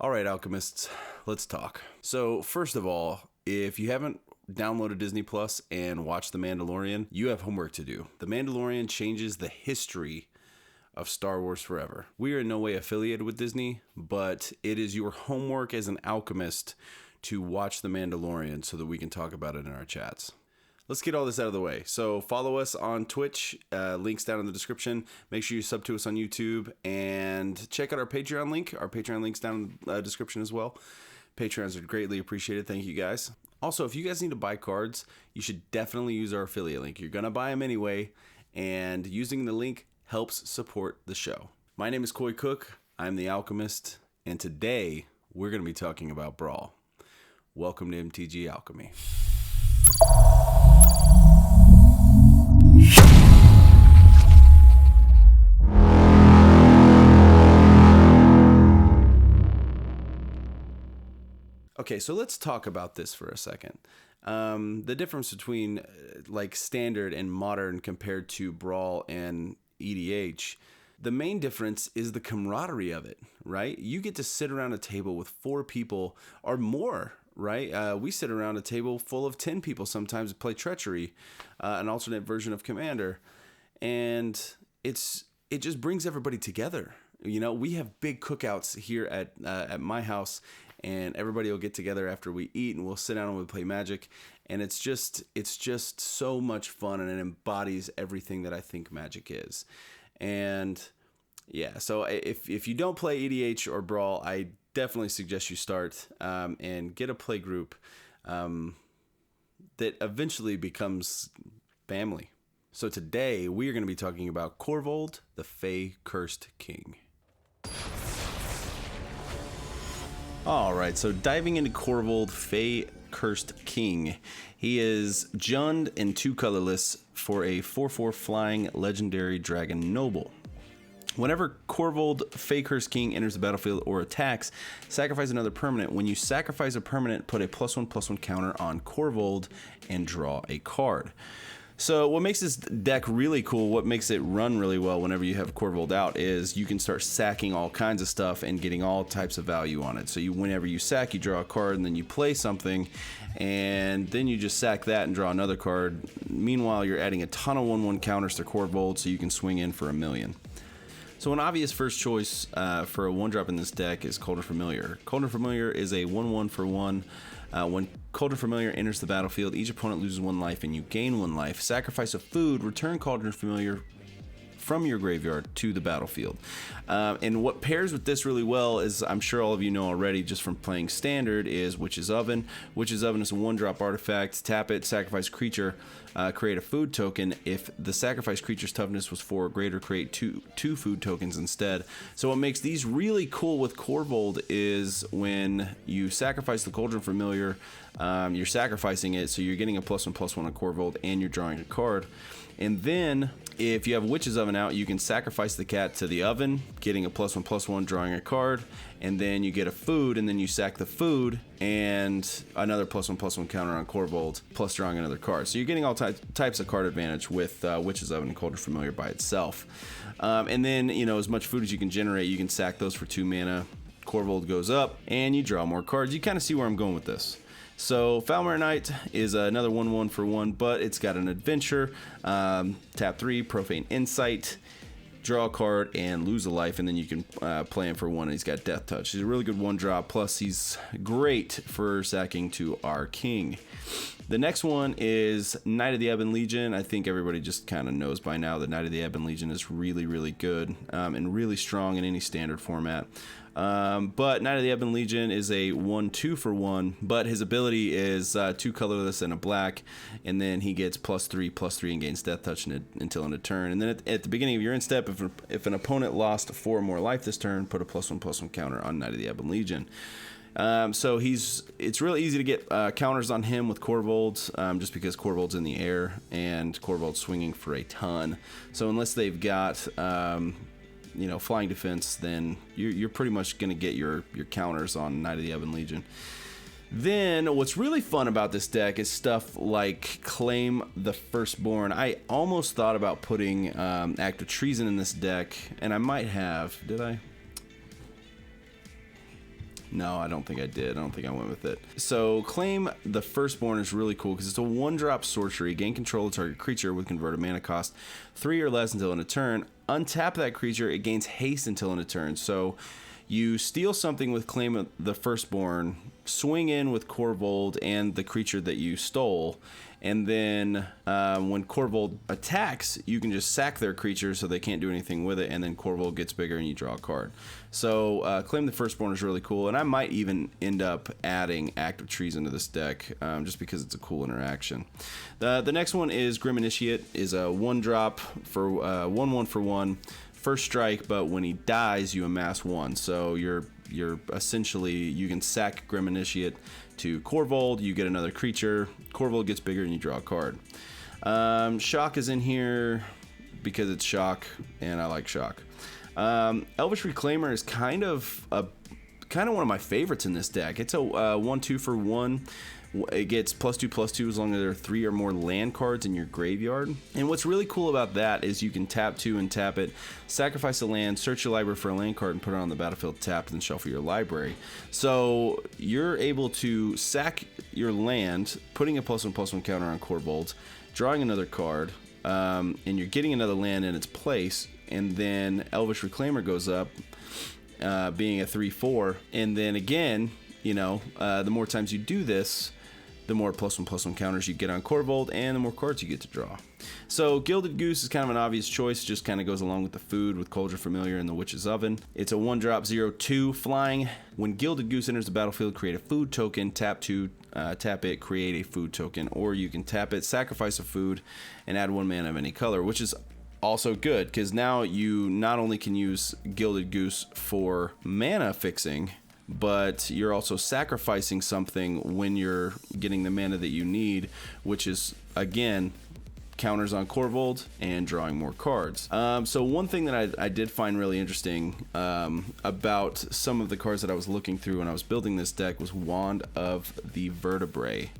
All right, Alchemists, let's talk. So, first of all, if you haven't downloaded Disney Plus and watched The Mandalorian, you have homework to do. The Mandalorian changes the history of Star Wars forever. We are in no way affiliated with Disney, but it is your homework as an alchemist to watch The Mandalorian so that we can talk about it in our chats. Let's get all this out of the way. So follow us on Twitch, links down in the description. Make sure you sub to us on YouTube and check out our Patreon link. Our Patreon link's down in the description as well. Patrons are greatly appreciated. Thank you guys. Also, if you guys need to buy cards, you should definitely use our affiliate link. You're going to buy them anyway, and using the link helps support the show. My name is Coy Cook. I'm the Alchemist, and today we're going to be talking about Brawl. Welcome to MTGAlchemy. Okay, so let's talk about this for a second. The difference between like standard and modern compared to Brawl and EDH, the main difference is the camaraderie of it, right? You get to sit around a table with 4 people or more, right? We sit around a table full of 10 people sometimes and play Treachery, an alternate version of Commander, and it just brings everybody together. You know, we have big cookouts here at my house, and everybody will get together after we eat, and we'll sit down and we'll play Magic, and it's just so much fun, and it embodies everything that I think Magic is. And yeah, so if you don't play EDH or Brawl, I definitely suggest you start and get a play group that eventually becomes family. So today we are going to be talking about Korvold, the Fae-Cursed King. Alright, so diving into Korvold, Fae-Cursed King. He is Jund and 2 colorless for a 4/4 flying legendary dragon noble. Whenever Korvold, Fae-Cursed King enters the battlefield or attacks, sacrifice another permanent. When you sacrifice a permanent, put a +1/+1 counter on Korvold and draw a card. So what makes this deck really cool, what makes it run really well whenever you have Korvold out, is you can start sacking all kinds of stuff and getting all types of value on it. So whenever you sack, you draw a card, and then you play something, and then you just sack that and draw another card. Meanwhile, you're adding a ton of 1/1 counters to Korvold, so you can swing in for 1,000,000. So an obvious first choice for a 1-drop in this deck is Cauldron Familiar. Cauldron Familiar is a 1/1 for 1. When Cauldron Familiar enters the battlefield, each opponent loses 1 life and you gain 1 life. Sacrifice a food, return Cauldron Familiar from your graveyard to the battlefield. And what pairs with this really well is, I'm sure all of you know already just from playing Standard, is Witch's Oven. Witch's Oven is a 1-drop artifact. Tap it, sacrifice creature, create a food token. If the sacrifice creature's toughness was 4 or greater, create two food tokens instead. So what makes these really cool with Korvold is when you sacrifice the Cauldron Familiar, you're sacrificing it, so you're getting a +1/+1 on Korvold, and you're drawing a card. And then if you have Witch's Oven out, you can sacrifice the cat to the oven, getting a +1/+1, drawing a card, and then you get a food, and then you sack the food and another +1/+1 counter on Korvold, plus drawing another card. So you're getting all types of card advantage with Witch's Oven and Cauldron Familiar by itself. And then, you know, as much food as you can generate, you can sack those for 2 mana. Korvold goes up, and you draw more cards. You kind of see where I'm going with this. So Falmer Knight is another 1/1 for 1, but it's got an adventure. Tap 3, Profane Insight, draw a card, and lose a life, and then you can play him for 1, and he's got Death Touch. He's a really good 1-drop, plus he's great for sacking to our king. The next one is Knight of the Ebon Legion. I think everybody just kind of knows by now that Knight of the Ebon Legion is really, really good and really strong in any standard format. But Knight of the Ebon Legion is a 1/2 for 1, but his ability is 2 colorless and a black, and then he gets +3/+3 and gains Death Touch until end of turn. And then at the beginning of your end step, if an opponent lost 4 or more life this turn, put a +1/+1 counter on Knight of the Ebon Legion. So it's really easy to get counters on him with Korvold, just because Korvold's in the air and Korvold's swinging for a ton. So unless they've got flying defense, then you're pretty much going to get your counters on Knight of the Ebon Legion. Then what's really fun about this deck is stuff like Claim the Firstborn. I almost thought about putting Act of Treason in this deck, and I might have. Did I? No, I don't think I did. I don't think I went with it. So Claim the Firstborn is really cool because it's a 1-drop sorcery. Gain control of target creature with converted mana cost 3 or less until end of turn. Untap that creature. It gains haste until end of turn. So you steal something with Claim the Firstborn, swing in with Korvold and the creature that you stole, and then when Korvold attacks, you can just sack their creature so they can't do anything with it, and then Korvold gets bigger and you draw a card. So Claim the Firstborn is really cool, and I might even end up adding Active Trees into this deck just because it's a cool interaction. The next one is Grim Initiate, is a 1-drop for 1/1 for 1. First strike, but when he dies, you amass 1. So you're essentially, you can sack Grim Initiate to Korvold, you get another creature, Korvold gets bigger, and you draw a card. Shock is in here because it's Shock, and I like Shock. Elvish Reclaimer is kind of one of my favorites in this deck. It's a 1/2 for 1. It gets +2/+2 as long as there are 3 or more land cards in your graveyard. And what's really cool about that is you can tap 2 and tap it, sacrifice a land, search your library for a land card, and put it on the battlefield tapped, and shuffle your library. So you're able to sack your land, putting a +1/+1 counter on Korvold, drawing another card, and you're getting another land in its place, and then Elvish Reclaimer goes up, being a 3/4, and then again, you know, the more times you do this, the more +1/+1 counters you get on Korvold, and the more cards you get to draw. So Gilded Goose is kind of an obvious choice, just kind of goes along with the food with Cauldron Familiar and the Witch's Oven. It's a 1-drop 0/2 flying. When Gilded Goose enters the battlefield, create a food token, tap 2, tap it, create a food token, or you can tap it, sacrifice a food, and add 1 mana of any color, which is also good because now you not only can use Gilded Goose for mana fixing, but you're also sacrificing something when you're getting the mana that you need, which is, again, counters on Korvold and drawing more cards. So one thing that I did find really interesting about some of the cards that I was looking through when I was building this deck was Wand of the Vertebrae.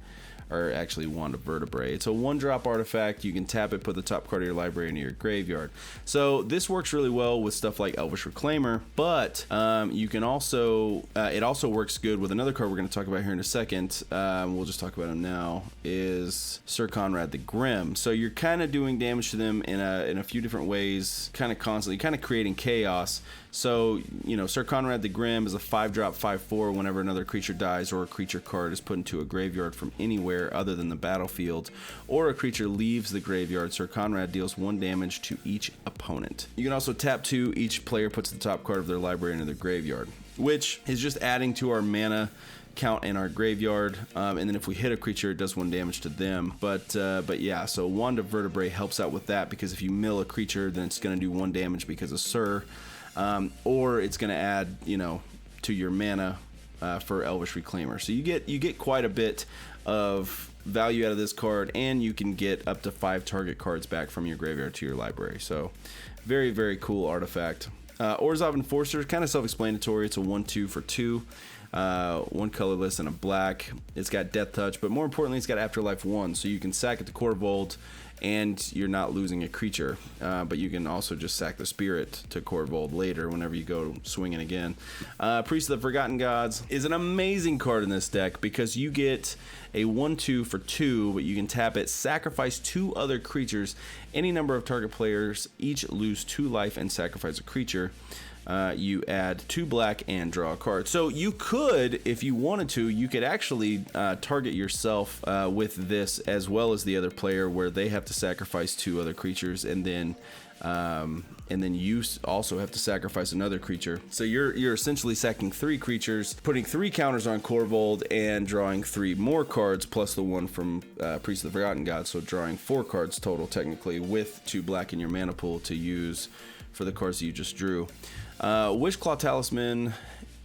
Or actually Wand of Vertebrae. It's a 1-drop artifact. You can tap it, put the top card of your library into your graveyard. So this works really well with stuff like Elvish Reclaimer, but you can also, it also works good with another card we're going to talk about here in a second. We'll just talk about him now, is Sir Conrad the Grim. So you're kind of doing damage to them in a few different ways, kind of constantly, kind of creating chaos. So, you know, Sir Conrad the Grim is a 5-drop 5/4 whenever another creature dies or a creature card is put into a graveyard from anywhere other than the battlefield, or a creature leaves the graveyard. Sir Conrad deals 1 damage to each opponent. You can also tap 2, each player puts the top card of their library into their graveyard, which is just adding to our mana count in our graveyard, and then if we hit a creature, it does 1 damage to them. But yeah, so Wand of Vertebrae helps out with that, because if you mill a creature, then it's going to do 1 damage because of Sir. Or it's going to add, you know, to your mana for Elvish Reclaimer. So you get quite a bit of value out of this card, and you can get up to 5 target cards back from your graveyard to your library. So very, very cool artifact. Orzhov Enforcer, kind of self-explanatory. It's a 1/2 for 2. 1 colorless and a black. It's got Death Touch, but more importantly, it's got Afterlife 1, so you can sack it to Korvold and you're not losing a creature, but you can also just sack the Spirit to Korvold later whenever you go swinging again. Priest of the Forgotten Gods is an amazing card in this deck because you get a 1/2 for 2, but you can tap it, sacrifice 2 other creatures, any number of target players each lose 2 life, and sacrifice a creature. You add 2 black and draw a card. So you could, if you wanted to, you could actually target yourself with this as well as the other player, where they have to sacrifice 2 other creatures, and then you also have to sacrifice another creature. So you're essentially sacking 3 creatures, putting 3 counters on Korvold, and drawing 3 more cards plus the 1 from Priest of the Forgotten Gods. So drawing 4 cards total, technically, with 2 black in your mana pool to use for the cards that you just drew. Wishclaw Talisman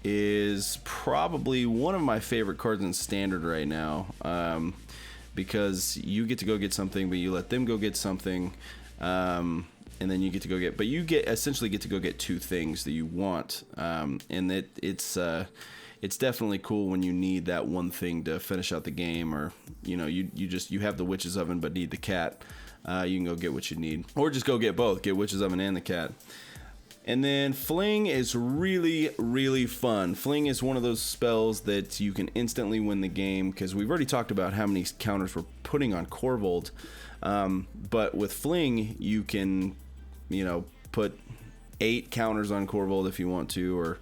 is probably one of my favorite cards in Standard right now, because you get to go get something, but you let them go get something, and then you get to go get, but you essentially get to go get 2 things that you want, and it's definitely cool when you need that one thing to finish out the game, or you know, you have the Witch's Oven but need the cat. You can go get what you need, or just go get both, get Witch's Oven and the cat. And then Fling is really, really fun. Fling is one of those spells that you can instantly win the game, because we've already talked about how many counters we're putting on Korvold. But with Fling, you can, put 8 counters on Korvold if you want to,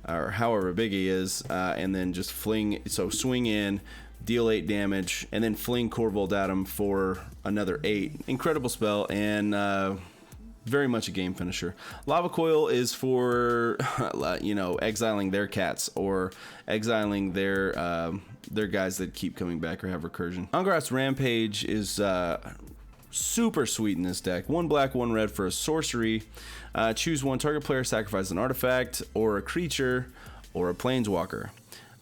or however big he is, and then just fling. So swing in, deal 8 damage, and then fling Korvold at him for another 8. Incredible spell, and very much a game finisher. Lava Coil is for, exiling their cats or exiling their guys that keep coming back or have recursion. Angrath's Rampage is super sweet in this deck. 1 black, 1 red for a sorcery. Choose one. Target player sacrifices an artifact or a creature or a planeswalker.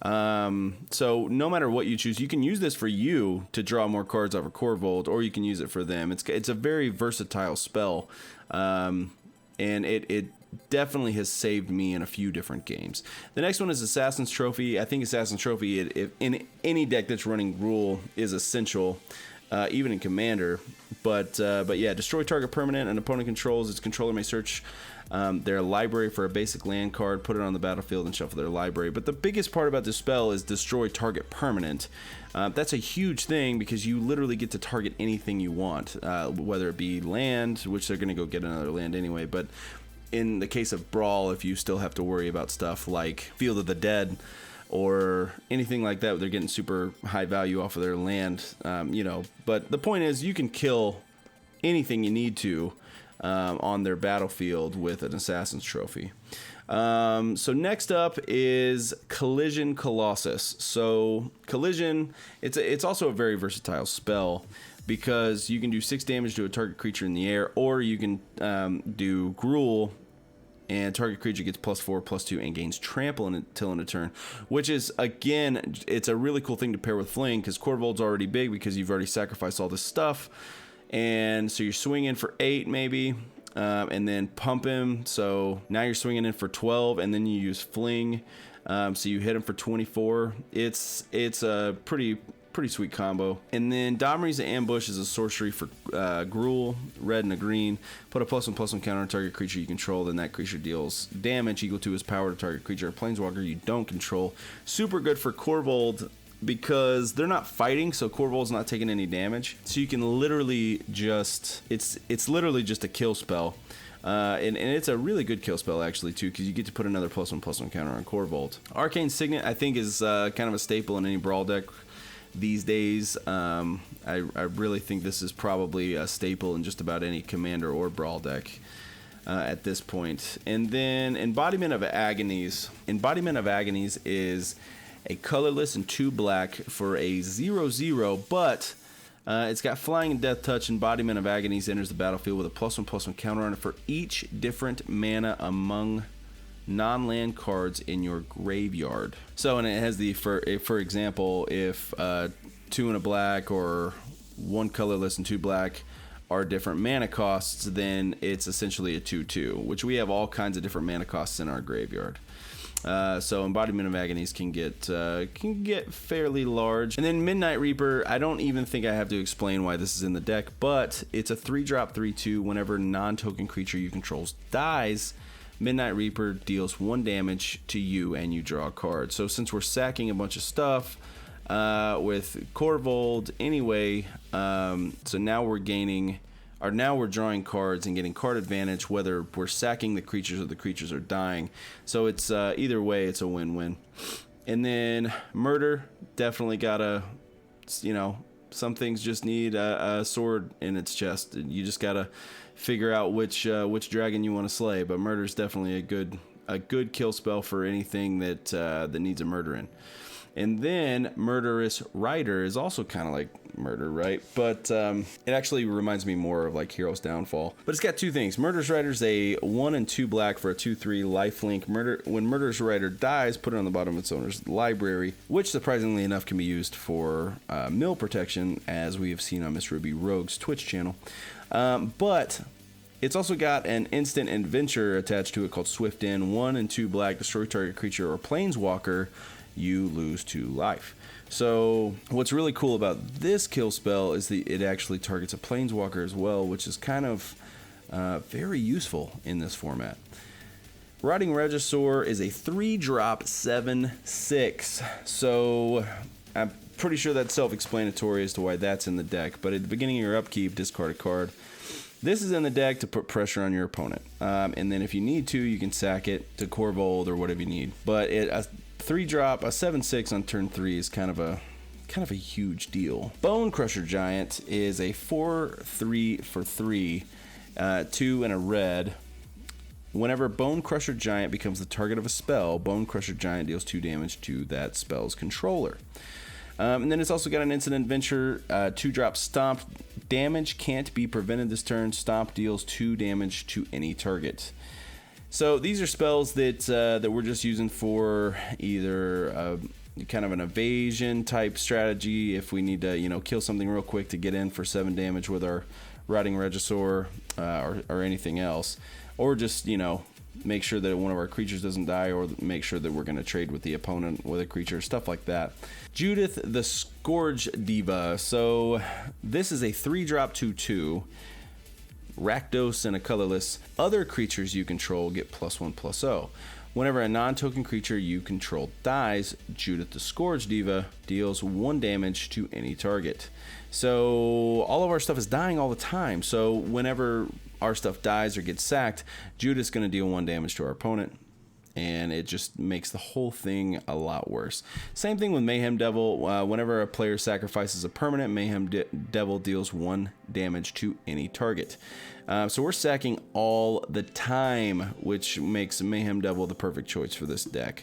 So no matter what you choose, you can use this for you to draw more cards off of Korvold, or you can use it for them. It's a very versatile spell, and it definitely has saved me in a few different games. The next one is Assassin's Trophy. I think Assassin's Trophy, in any deck that's running Rule, is essential, even in Commander. But yeah, destroy target permanent an opponent controls. Its controller may search their library for a basic land card, put it on the battlefield, and shuffle their library. But the biggest part about this spell is destroy target permanent. That's a huge thing, because you literally get to target anything you want, whether it be land, which they're going to go get another land anyway. But in the case of Brawl, if you still have to worry about stuff like Field of the Dead or anything like that, they're getting super high value off of their land, But the point is, you can kill anything you need to on their battlefield with an Assassin's Trophy. So next up is Collision Colossus. So Collision, it's also a very versatile spell, because you can do 6 damage to a target creature in the air, or you can do Gruel, and target creature gets +4/+2 and gains trample until end of turn, which is, again, it's a really cool thing to pair with Fling, because Korvold's already big because you've already sacrificed all this stuff. And so you're swinging for 8 maybe, and then pump him. So now you're swinging in for 12, and then you use Fling. So you hit him for 24. It's a pretty sweet combo. And then Domri's Ambush is a sorcery for Gruel, red and a green. Put a +1/+1 counter on target creature you control, then that creature deals damage equal to his power to target creature or planeswalker you don't control. Super good for Korvold, because they're not fighting, so Korvold's not taking any damage. So you can literally just, it's literally just a kill spell. And it's a really good kill spell, actually, too, because you get to put another +1/+1 counter on Korvold. Arcane Signet, I think, is kind of a staple in any Brawl deck these days. I really think this is probably a staple in just about any Commander or Brawl deck at this point. And then Embodiment of Agonies. Embodiment of Agonies is a colorless and 2 black for a 0/0, but it's got flying and death touch. Embodiment of Agonies enters the battlefield with a +1/+1 counter on it for each different mana among non-land cards in your graveyard. So, and it has the, for example, if 2 and a black or 1 colorless and 2 black are different mana costs, then it's essentially a 2/2, which we have all kinds of different mana costs in our graveyard. So Embodiment of Agonies can get fairly large. And then Midnight Reaper, I don't even think I have to explain why this is in the deck, but it's a 3-drop 3/2. Whenever non-token creature you control dies, Midnight Reaper deals 1 damage to you and you draw a card. So since we're sacking a bunch of stuff with Korvold anyway, so now we're drawing cards and getting card advantage, whether we're sacking the creatures or the creatures are dying. So it's either way, it's a win-win. And then Murder, definitely gotta, some things just need a sword in its chest. You just gotta figure out which dragon you want to slay. But Murder's definitely a good kill spell for anything that needs a murder in. And then Murderous Rider is also kind of like Murder, right? But it actually reminds me more of like Hero's Downfall. But it's got 2 things. Murderous Rider's a 1 and 2 black for a 2/3 lifelink. When Murderous Rider dies, put it on the bottom of its owner's library, which surprisingly enough can be used for mill protection, as we have seen on Miss Ruby Rogue's Twitch channel. But it's also got an instant adventure attached to it called Swift In. 1 and 2 black, destroy target creature or planeswalker, you lose 2 life. So what's really cool about this kill spell is that it actually targets a planeswalker as well, which is kind of very useful in this format. Rotting Regisaur is a 3-drop 7/6. So I'm pretty sure that's self-explanatory as to why that's in the deck. But at the beginning of your upkeep, discard a card. This is in the deck to put pressure on your opponent. And then if you need to, you can sack it to Korvold or whatever you need. But a 3-drop, a 7/6 on turn 3 is kind of a huge deal. Bone Crusher Giant is a 4/3 for 3, 2 and a red. Whenever Bone Crusher Giant becomes the target of a spell, Bone Crusher Giant deals 2 damage to that spell's controller. And then it's also got an Instant Adventure, 2-drop Stomp. Damage can't be prevented this turn. Stomp deals 2 damage to any target. So these are spells that we're just using for either kind of an evasion type strategy if we need to, kill something real quick to get in for 7 damage with our Rotting Regisaur or anything else, or just make sure that one of our creatures doesn't die, or make sure that we're going to trade with the opponent with a creature, stuff like that. Judith the Scourge Diva. So this is a 3-drop 2/2. Rakdos and a colorless. Other creatures you control get +1/+0. Whenever a non-token creature you control dies, Judith the Scourge Diva deals 1 damage to any target. So all of our stuff is dying all the time. So whenever our stuff dies or gets sacked, Judith's going to deal 1 damage to our opponent. And it just makes the whole thing a lot worse. Same thing with Mayhem Devil. Whenever a player sacrifices a permanent, Mayhem Devil deals 1 damage to any target. So we're sacking all the time, which makes Mayhem Devil the perfect choice for this deck.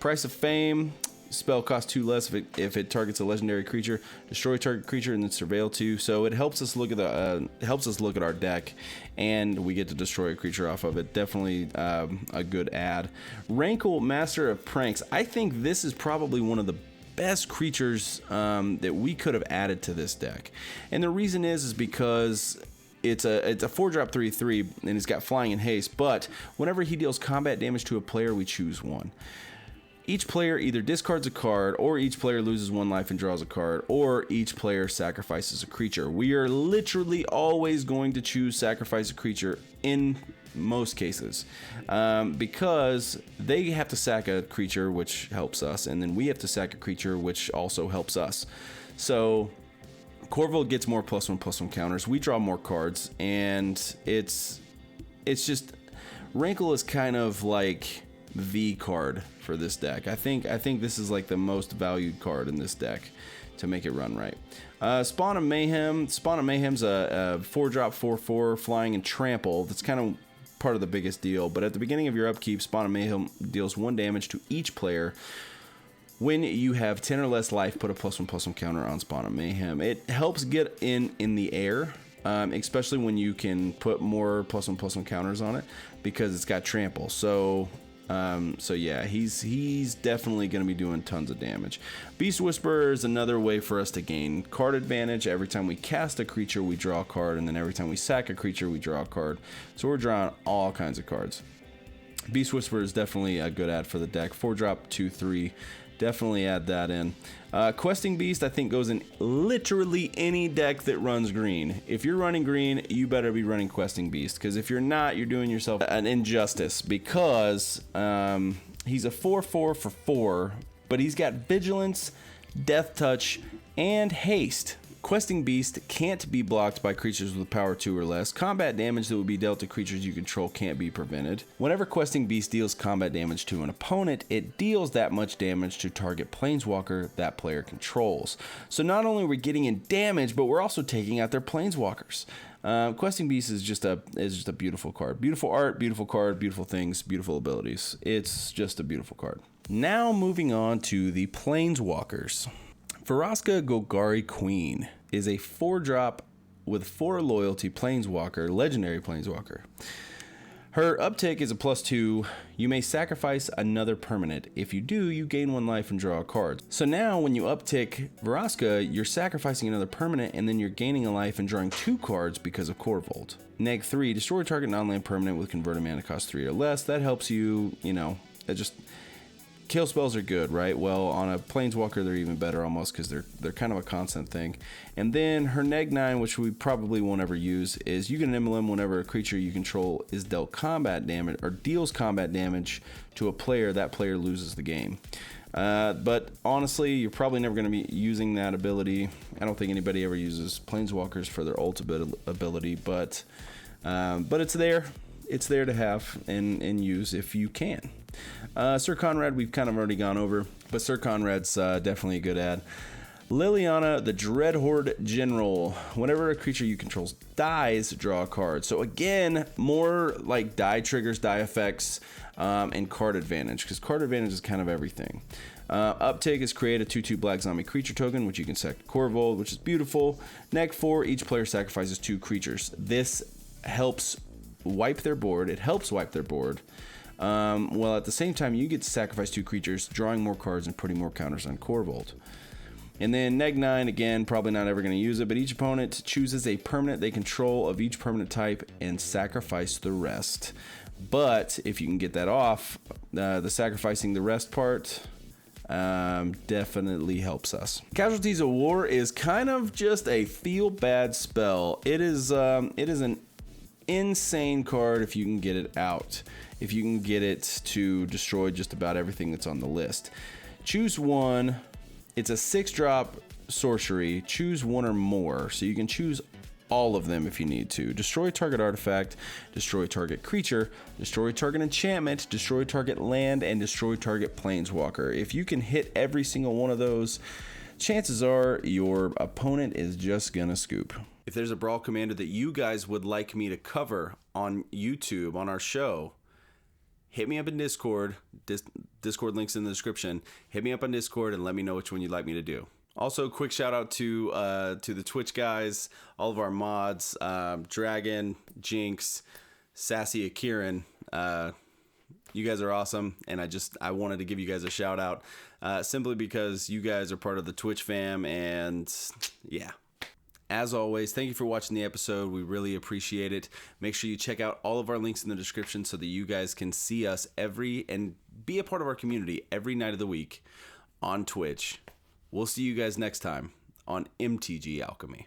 Price of Fame. Spell costs 2 less if it targets a legendary creature. Destroy target creature and then surveil 2. So it helps us look at our deck, and we get to destroy a creature off of it. Definitely a good add. Rankle, Master of Pranks. I think this is probably one of the best creatures that we could have added to this deck, and the reason is because it's a 4-drop 3/3, and it's got flying and haste. But whenever he deals combat damage to a player, we choose 1. Each player either discards a card, or each player loses 1 life and draws a card, or each player sacrifices a creature. We are literally always going to choose sacrifice a creature in most cases, because they have to sack a creature, which helps us, and then we have to sack a creature, which also helps us. So Korvold gets more +1/+1 counters. We draw more cards, and it's just Rankle is kind of like the card for this deck. I think this is like the most valued card in this deck to make it run right. Spawn of Mayhem. Spawn of Mayhem's a 4-drop 4/4 flying and trample. That's kind of part of the biggest deal. But at the beginning of your upkeep, Spawn of Mayhem deals 1 damage to each player. When you have 10 or less life, put a +1/+1 counter on Spawn of Mayhem. It helps get in the air, especially when you can put more +1/+1 counters on it, because it's got trample. So yeah, he's definitely going to be doing tons of damage. Beast Whisperer is another way for us to gain card advantage. Every time we cast a creature, we draw a card, and then every time we sack a creature, we draw a card. So we're drawing all kinds of cards. Beast Whisperer is definitely a good add for the deck. 4-drop 2/3. Definitely add that in. Questing Beast, I think, goes in literally any deck that runs green. If you're running green, you better be running Questing Beast, because if you're not, you're doing yourself an injustice, because he's a 4/4 for 4, but he's got Vigilance, Death Touch, and Haste. Questing Beast can't be blocked by creatures with power 2 or less. Combat damage that would be dealt to creatures you control can't be prevented. Whenever Questing Beast deals combat damage to an opponent, it deals that much damage to target Planeswalker that player controls. So not only are we getting in damage, but we're also taking out their Planeswalkers. Questing Beast is just a beautiful card. Beautiful art, beautiful card, beautiful things, beautiful abilities. It's just a beautiful card. Now moving on to the Planeswalkers. Vraska Golgari Queen is a 4-drop with 4 loyalty Planeswalker, legendary Planeswalker. Her uptick is a +2. You may sacrifice another permanent. If you do, you gain 1 life and draw a card. So now when you uptick Vraska, you're sacrificing another permanent, and then you're gaining a life and drawing 2 cards because of Korvold. Neg 3, destroy target non-land permanent with converted mana cost 3 or less. That helps you, kill spells are good, right? Well, on a Planeswalker, they're even better almost because they're kind of a constant thing. And then her neg 9, which we probably won't ever use, is you get an emblem whenever a creature you control is dealt combat damage or deals combat damage to a player. That player loses the game. But honestly, you're probably never going to be using that ability. I don't think anybody ever uses Planeswalkers for their ultimate ability, but it's there. It's there to have and use if you can. Sir Conrad, we've kind of already gone over, but Sir Conrad's definitely a good ad. Liliana, the Dreadhorde General. Whenever a creature you control dies, draw a card. So again, more like die triggers, die effects, and card advantage, because card advantage is kind of everything. Uptake is create a 2/2 black zombie creature token, which you can set to Korvold, which is beautiful. Neg 4, each player sacrifices 2 creatures. This helps wipe their board. It helps wipe their board. While at the same time, you get to sacrifice 2 creatures, drawing more cards and putting more counters on Korvold. And then neg 9, again, probably not ever going to use it, but each opponent chooses a permanent they control of each permanent type and sacrifice the rest. But if you can get that off, the sacrificing the rest part definitely helps us. Casualties of War is kind of just a feel bad spell. It is an insane card if you can get it out. If you can get it to destroy just about everything that's on the list. Choose one. It's a 6-drop sorcery. Choose one or more. So you can choose all of them if you need to. Destroy target artifact, destroy target creature, destroy target enchantment, destroy target land, and destroy target planeswalker. If you can hit every single one of those, chances are your opponent is just gonna scoop. If there's a Brawl commander that you guys would like me to cover on YouTube, on our show, hit me up in Discord. Discord links in the description. Hit me up on Discord and let me know which one you'd like me to do. Also, quick shout out to the Twitch guys, all of our mods, Dragon, Jinx, Sassy Akiran. You guys are awesome, and I wanted to give you guys a shout out simply because you guys are part of the Twitch fam, and yeah. As always, thank you for watching the episode. We really appreciate it. Make sure you check out all of our links in the description so that you guys can see us and be a part of our community every night of the week on Twitch. We'll see you guys next time on MTG Alchemy.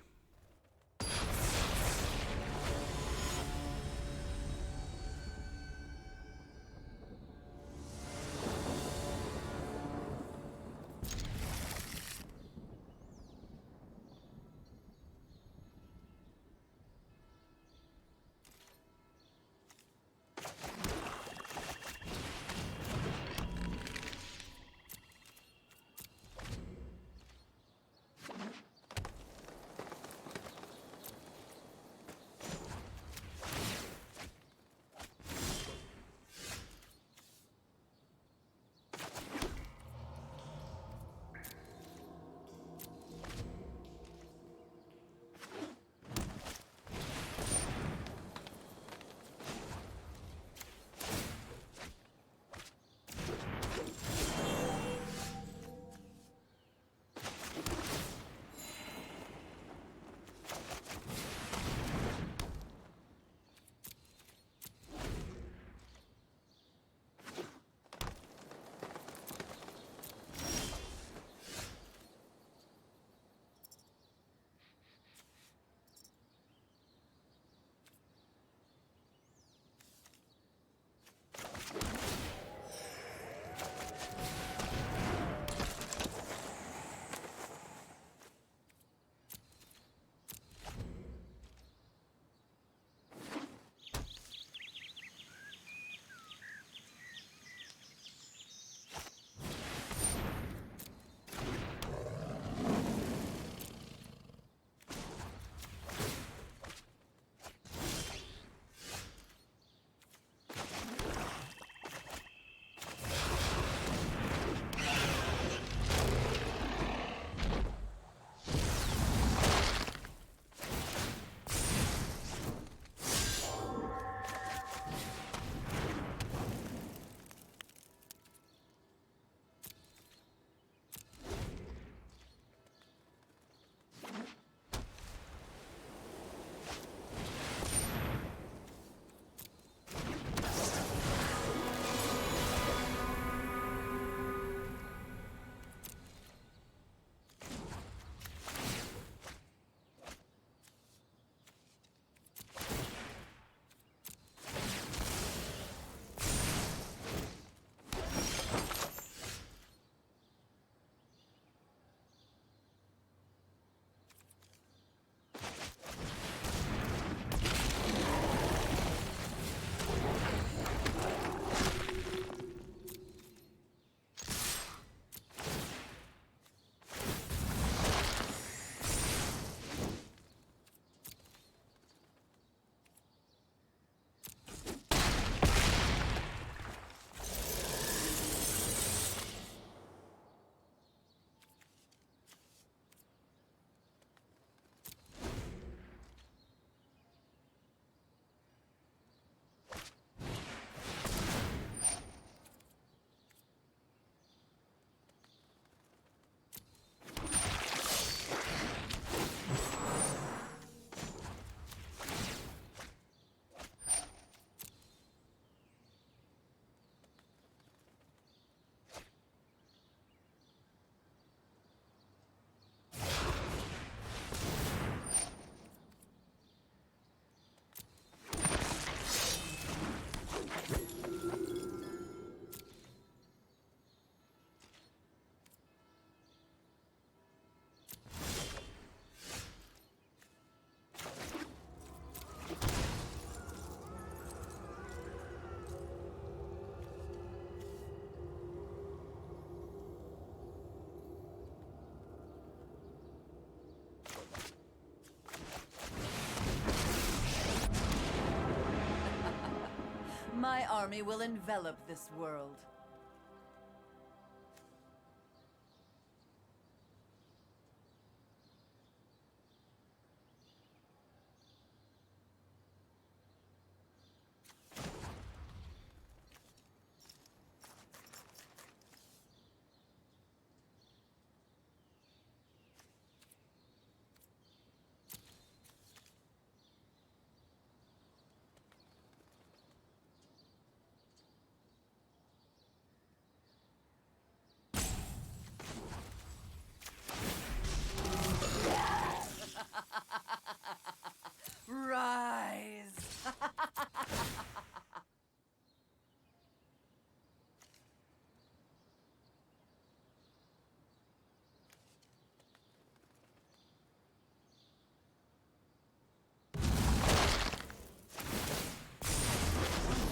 My army will envelop this world. Rise! I'll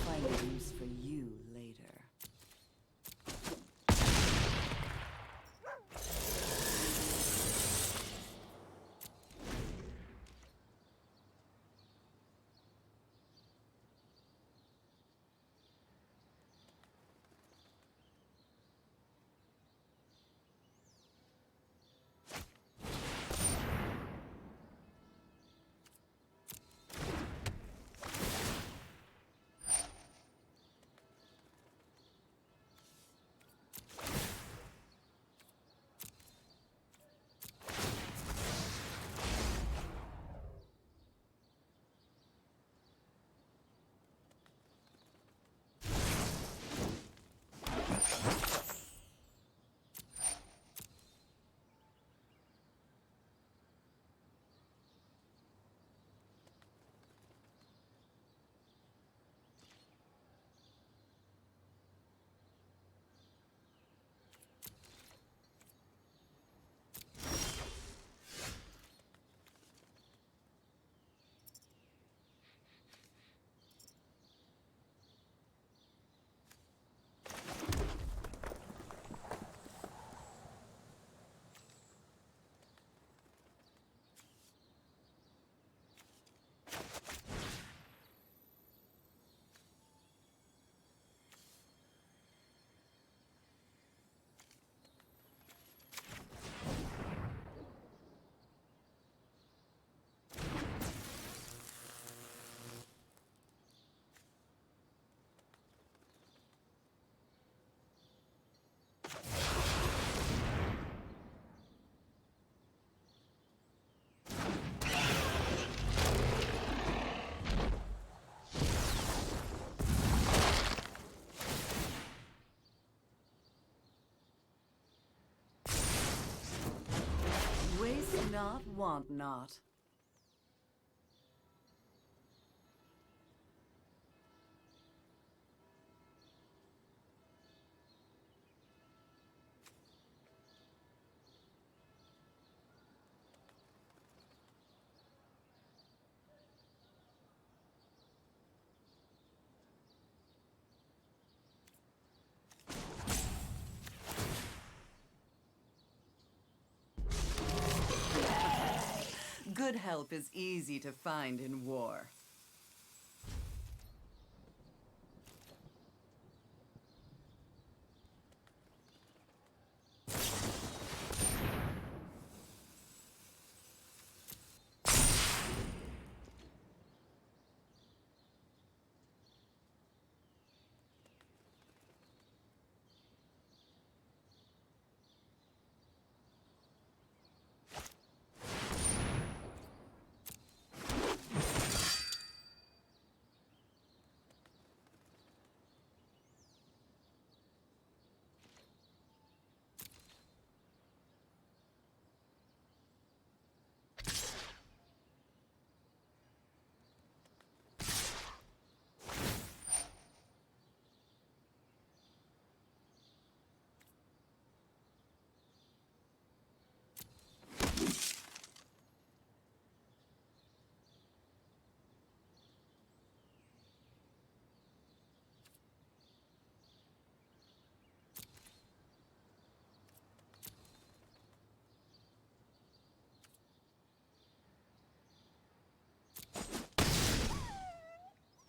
find a use for you later. Waste not, want not. Good help is easy to find in war.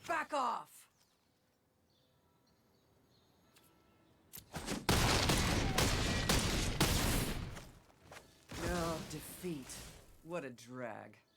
Back off! defeat. What a drag.